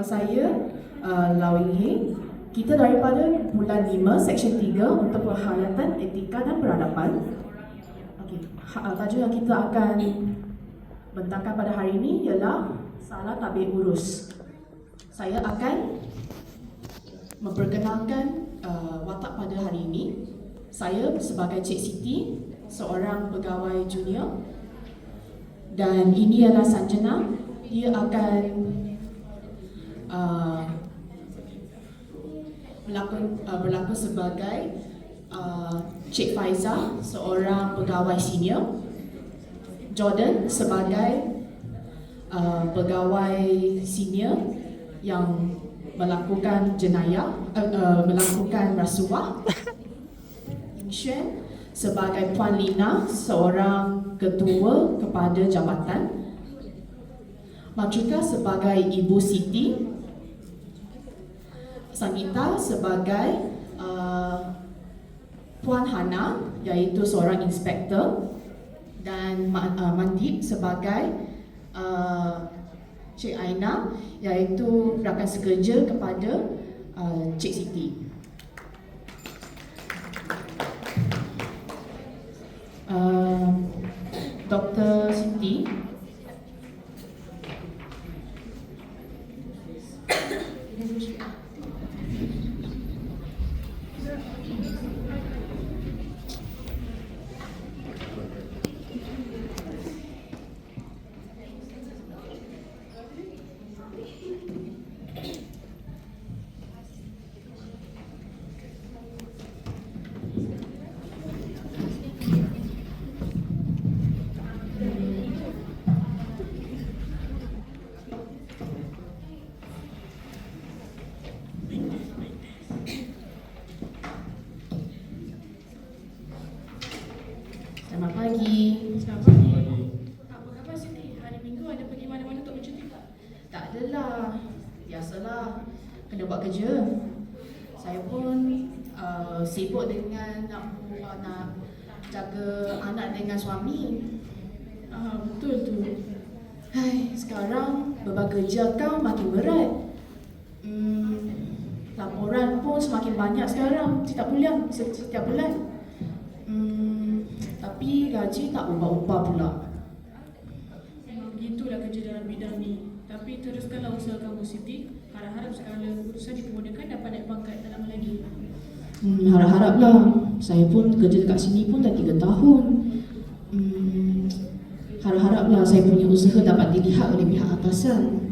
Nama saya Lau Ying Hing. Kita daripada bulan 5, Seksyen 3 untuk penghayatan etika dan peradaban. Tajuk yang kita akan bentangkan pada hari ini ialah salah tabir urus. Saya akan memperkenalkan watak pada hari ini. Saya sebagai Cik Siti, seorang pegawai junior, dan ini adalah Sanjana. Dia akan berlakon sebagai Cik Faiza, seorang pegawai senior. Jordan sebagai pegawai senior yang melakukan jenayah, melakukan rasuah. Xuan sebagai Puan Lina, seorang ketua kepada jabatan. Majuka sebagai Ibu Siti. Sanita sebagai Puan Hana, iaitu seorang inspektor, dan Mandip sebagai Cik Aina, iaitu rakan sekerja kepada Cik Siti. Dr. Siti Selamat pagi. Selamat pagi. Apa khabar Siti? Hari Minggu ada pergi mana-mana untuk bercuti tak? Tak adalah. Biasalah, kena buat kerja. Saya pun sibuk dengan nak jaga anak dengan suami. Betul tu. Hai, sekarang beban kerja kau makin berat. Laporan pun semakin banyak sekarang setiap bulan. Tapi gaji tak ubah-ubah pula. Memang begitulah kerja dalam bidang ni. Tapi teruskanlah usaha kamu Siti. Harap-harap segala urusan dipermudahkan dapat naik pangkat tak lama lagi. Harap-haraplah. Saya pun kerja dekat sini pun dah 3 tahun. Harap-haraplah saya punya usaha dapat dilihat oleh pihak atasan.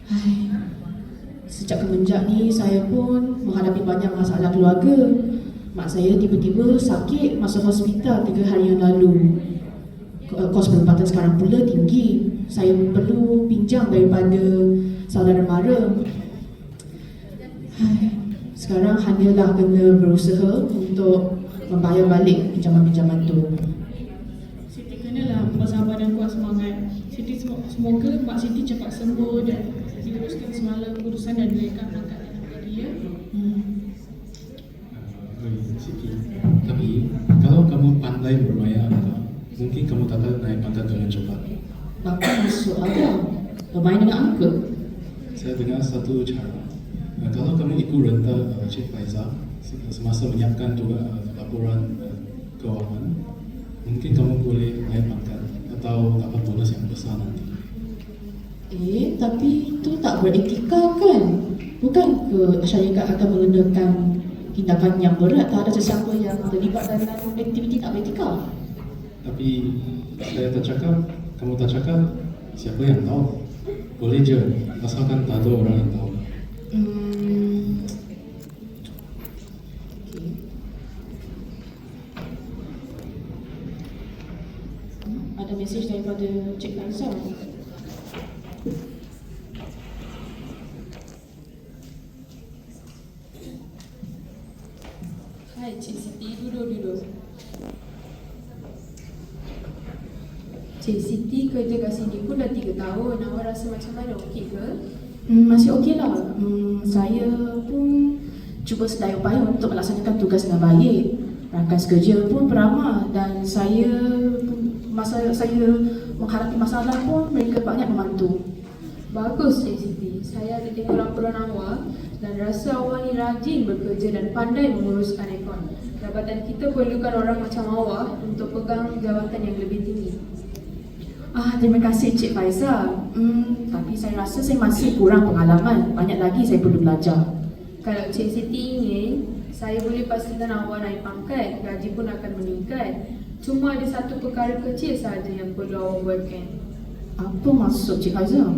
Hai. Sejak kemenjak ni saya pun menghadapi banyak masalah keluarga. Mak saya tiba-tiba sakit masuk hospital 3 hari yang lalu. Kos perubatan sekarang pula tinggi. Saya perlu pinjam daripada saudara mara. Sekarang hanyalah kena berusaha untuk membayar balik pinjaman-pinjaman tu. Siti kenalah bersabar dan kuat semangat. Siti semoga Mak Siti cepat sembuh dan diteruskan semala urusan dan dinaikkan pangkat tak lama lagi ya. Siti, tapi kalau kamu pandai bermain angka, mungkin kamu dapat naik pangkat dengan cepat. Bapa masuk ada bermain dengan angka. Saya dengar satu cara. Kalau kamu ikut renta Cik Faiza semasa menyiapkan juga laporan keuangan, mungkin kamu boleh naik pangkat atau dapat bonus yang besar nanti. Tapi itu tak beretika kan? Bukan ke syarikat akan mengenakan tindakan yang berat terhadap sesiapa yang terlibat dalam aktiviti tak beretika? Tapi saya tak cakap, kamu tak cakap, siapa yang tahu? Boleh je, asalkan tak ada orang yang tahu. Ada mesej daripada Cik Faiza. Hai Cik Siti, duduk. Cik Siti kerja kat sini pun dah 3 tahun. Awak rasa macam mana? Okey ke? Masih okey lah. Saya pun cuba sedaya upaya untuk melaksanakan tugas dengan baik. Rakan sekerja pun beramah dan masa saya menghadapi masalah pun mereka banyak membantu. Bagus Cik Siti, saya ada tengok laporan awak dan rasa awak ni rajin bekerja dan pandai menguruskan ekon. Jabatan kita perlukan orang macam awak untuk pegang jawatan yang lebih tinggi. Terima kasih Cik Faizal. Tapi saya rasa saya masih kurang pengalaman. Banyak lagi saya perlu belajar. Kalau Cik Siti ingin, saya boleh pastikan awak naik pangkat, gaji pun akan meningkat. Cuma ada satu perkara kecil sahaja yang perlu awak buatkan. Apa maksud Cik Faizal?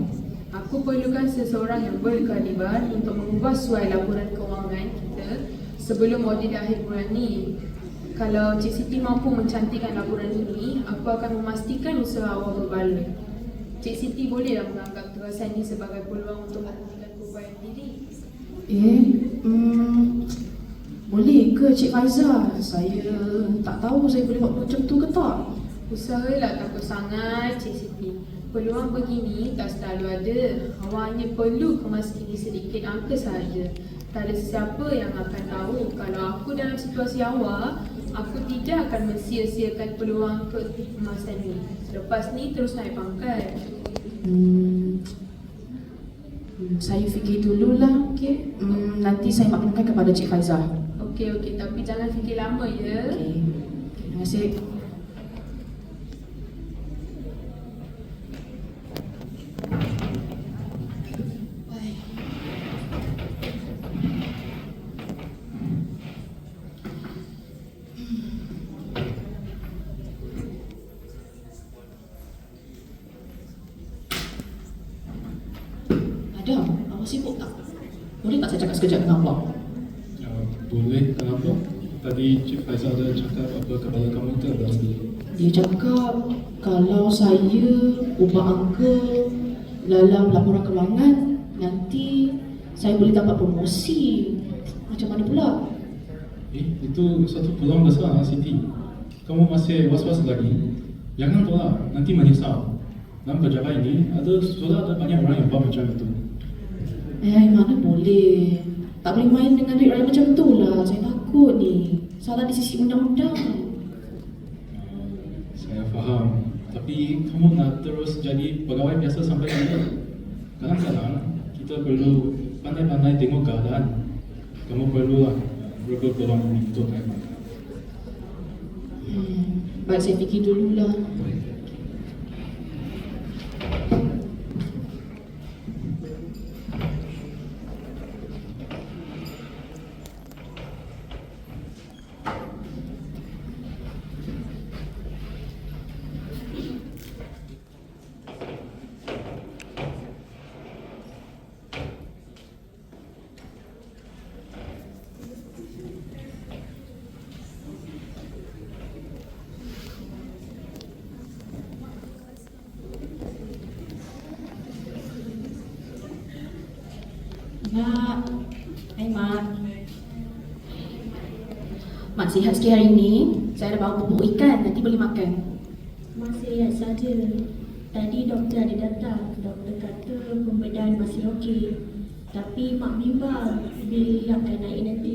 Aku perlukan seseorang yang berkeadilan untuk mengubah suai laporan kewangan kita sebelum audit akhir bulan ni. Kalau Cik Siti mampu mencantikkan laporan ini, aku akan memastikan usaha awak berbaloi. Cik Siti bolehlah menganggap tugasan ini sebagai peluang untuk membuktikan perubahan diri. Boleh ke Cik Faizal? Saya tak tahu saya boleh buat macam tu ke tak? Usahalah takut sangat Cik Siti. Peluang begini tak selalu ada. Awak hanya perlu kemas kini sedikit angka sahaja. Tak ada siapa yang akan tahu kalau aku dalam situasi awak, aku tidak akan mensia-siakan peluang keemasan ni. Lepas ni terus naik pangkat. Saya fikir dululah, okey. Nanti saya maklumkan kepada Cik Faizal. Okey, tapi jangan fikir lama ya. Okey. Terima kasih. Adam, awak sibuk tak? Boleh tak saya cakap sekejap dengan awak? Boleh, kenapa? Tadi Cik Faizal ada cakap apa kepada kamu ke dalam dulu? Dia cakap kalau saya ubah angka dalam laporan kewangan, nanti saya boleh dapat promosi. Macam mana pula? Itu satu peluang besar Siti. Kamu masih was-was lagi? Jangan tolak, nanti menyesal. Dalam pejabat ini, sudah ada banyak orang yang buat macam itu. Mana boleh. Tak boleh main dengan duit rakyat macam tu lah. Saya takut ni. Salah di sisi undang-undang. Saya faham. Tapi kamu nak terus jadi pegawai biasa sampai bila? Kadang-kadang kita perlu pandai-pandai tengok keadaan. Kamu perlulah rebut peluang ini untuk naik pangkat. Baik, saya fikir dululah. Mak, hai Mak. Mak sihat sikit hari ni. Saya ada bawa bubuk ikan, nanti boleh makan. Masih lihat saja. Tadi doktor ada datang. Doktor kata pembedahan masih okey. Tapi mak bimbang bil akan naik nanti.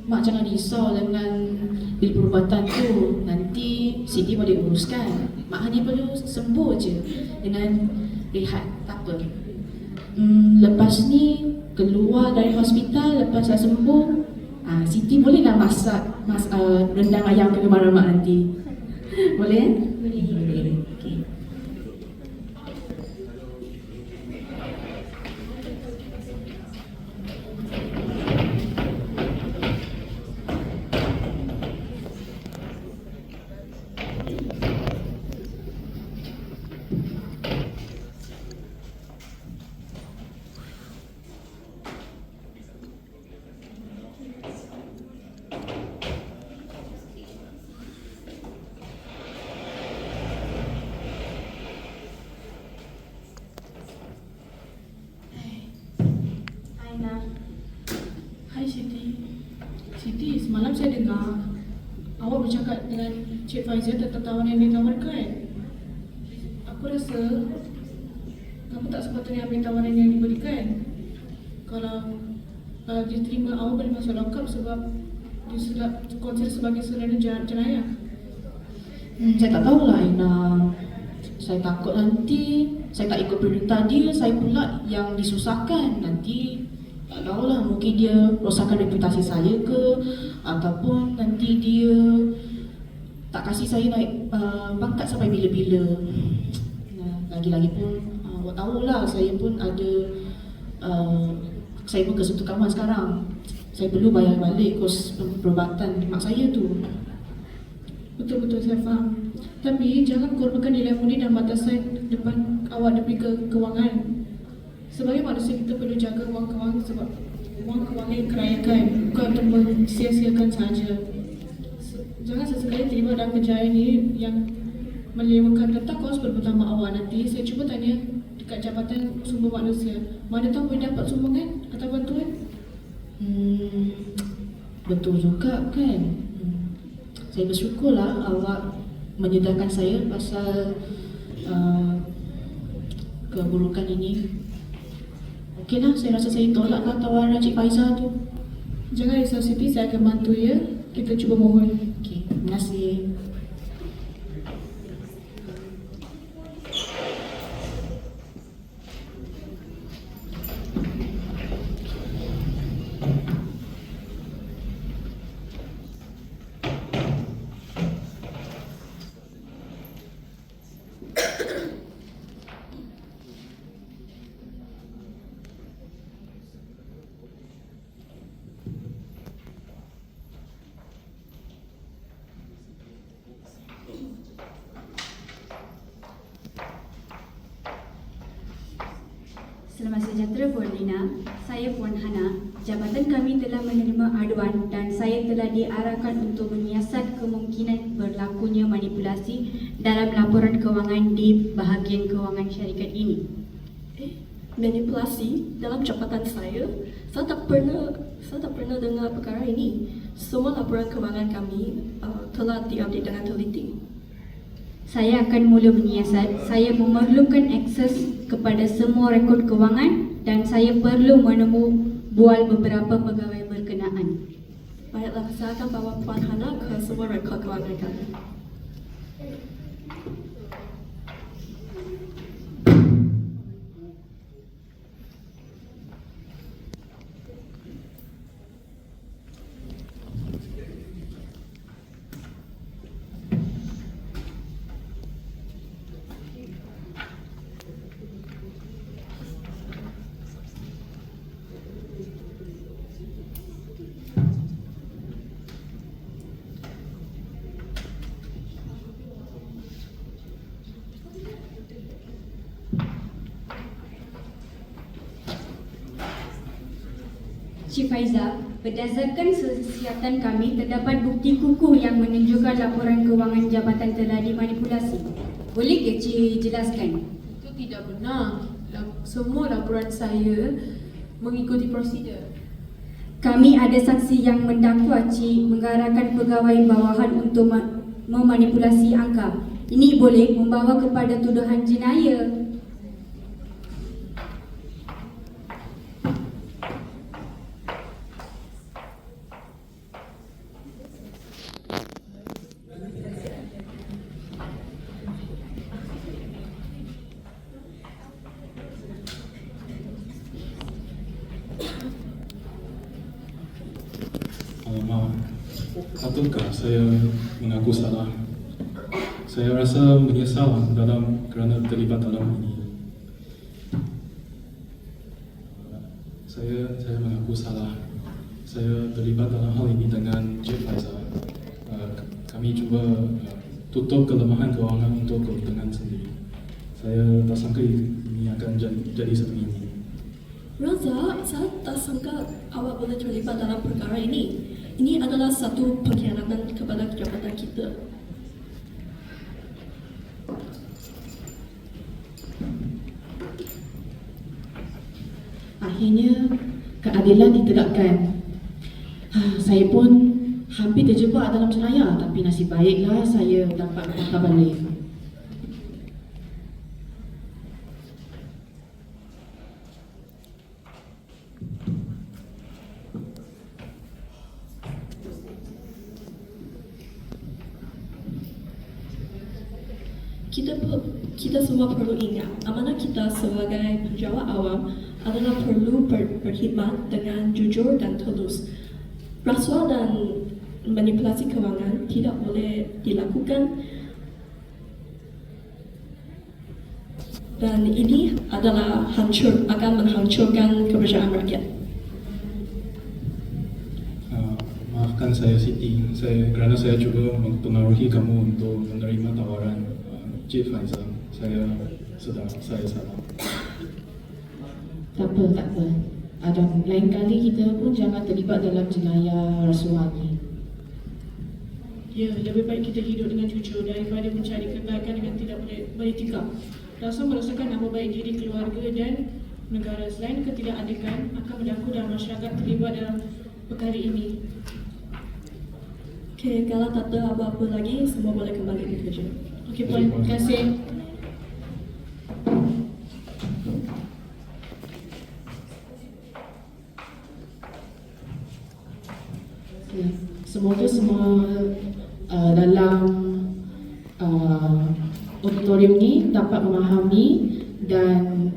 Mak jangan risau dengan bil perubatan tu. Nanti Siti boleh uruskan. Mak hanya perlu sembuh je dengan rehat, tak apa. Lepas ni keluar dari hospital, lepas dah sembuh, Siti bolehlah masak rendang ayam kegemaran mak nanti. Boleh? Boleh. Okey. Hai Siti. Siti, semalam saya dengar awak bercakap dengan Cik Faizal tentang tawaran yang ditawarkan. Aku rasa kamu tak sepatutnya ambil tawaran yang diberikan. Kalau diterima, awak boleh masuk lockup sebab dia sudah consider sebagai sarana jenayah. Saya tak tahulah Aina. Saya takut nanti saya tak ikut perintah dia, saya pula yang disusahkan. Nanti tak tahulah, mungkin dia rosakkan reputasi saya ke, ataupun nanti dia tak kasih saya naik pangkat sampai bila-bila. Nah, lagi-lagi pun awak tahulah, saya pun ada saya pun kesutukaman sekarang. Saya perlu bayar balik kos perubatan mak saya tu. Betul-betul saya faham. Tapi jangan korbankan nilai murni dan batasan depan awak demi kewangan. Sebagai manusia kita perlu jaga wang kewangan sebab wang kewangan kerayakan, bukan untuk mensia-siakan saja. Jangan sesekali terlibat dalam kejayaan ini yang melewakan tentang kos bersama awak. Nanti saya cuba tanya dekat Jabatan Sumber Manusia, mana tahu boleh dapat sumbangan atau bantuan. Betul juga kan. Saya bersyukurlah awak menyedarkan saya pasal keburukan ini. Okeylah, saya rasa saya tolaklah tawaran Cik Faiza tu. Jangan risau Siti, saya akan bantu ya. Kita cuba mohon. Okey, terima kasih. Selamat sejahtera Puan Lina, saya Puan Hana. Jabatan kami telah menerima aduan dan saya telah diarahkan untuk menyiasat kemungkinan berlakunya manipulasi dalam laporan kewangan di bahagian kewangan syarikat ini. Manipulasi dalam jabatan saya tak pernah dengar perkara ini. Semua laporan kewangan kami telah diupdate dengan teliti. Saya akan mula menyiasat. Saya memerlukan akses kepada semua rekod kewangan dan saya perlu bual beberapa pegawai berkenaan. Baiklah, saya akan bawa Puan Hana ke semua rekod kewangan kami. Cik Faiza, berdasarkan siasatan kami, terdapat bukti kukuh yang menunjukkan laporan kewangan jabatan telah dimanipulasi. Boleh ke Cik jelaskan? Itu tidak benar. Semua laporan saya mengikuti prosedur. Kami ada saksi yang mendakwa Cik mengarahkan pegawai bawahan untuk memanipulasi angka. Ini boleh membawa kepada tuduhan jenayah. Alamak, patutkah saya mengaku salah? Saya rasa menyesal kerana terlibat dalam ini. Saya mengaku salah. Saya terlibat dalam hal ini dengan Cik Faiza. Kami cuba tutup kelemahan kewangan untuk keuntungan sendiri. Saya tak sangka ini akan jadi seperti ini. Raza, saya tak sangka awak boleh terlibat dalam perkara ini. Ini adalah satu pengkhianatan kepada jabatan kita. Akhirnya keadilan ditegakkan. Saya pun hampir terjebak dalam jenayah, tapi nasib baiklah saya dapat bertangkap balik. kita semua perlu ingat, amanah kita sebagai penjawat awam adalah perlu berkhidmat dengan jujur dan tulus. Rasuah dan manipulasi kewangan tidak boleh dilakukan, dan ini adalah akan menghancurkan kepercayaan rakyat. Maafkan saya Siti, kerana saya cuba mempengaruhi kamu untuk menerima tawaran Cik Faizal. Saya sedar saya salah. Tak apa. Ada lain kali kita pun jangan terlibat dalam jenayah rasuah ni. Ya, lebih baik kita hidup dengan jujur daripada mencari kebaikan dengan tidak beretika. Rasa merasakan nama baik diri keluarga dan negara. Selain ketidakadilan akan berlaku dalam masyarakat terlibat dalam perkara ini. Okay, kalau tak ada apa-apa lagi, semua boleh kembali bekerja. Okey Puan, terima kasih. Ya, semoga semua dalam auditorium ni dapat memahami dan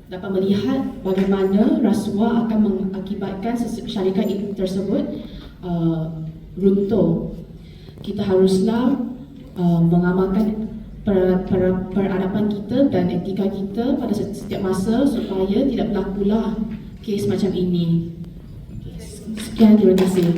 dapat melihat bagaimana rasuah akan mengakibatkan syarikat tersebut runtuh. Kita haruslah mengamalkan peradaban kita dan etika kita pada setiap masa supaya tidak berlakulah kes macam ini. Sekian, terima kasih.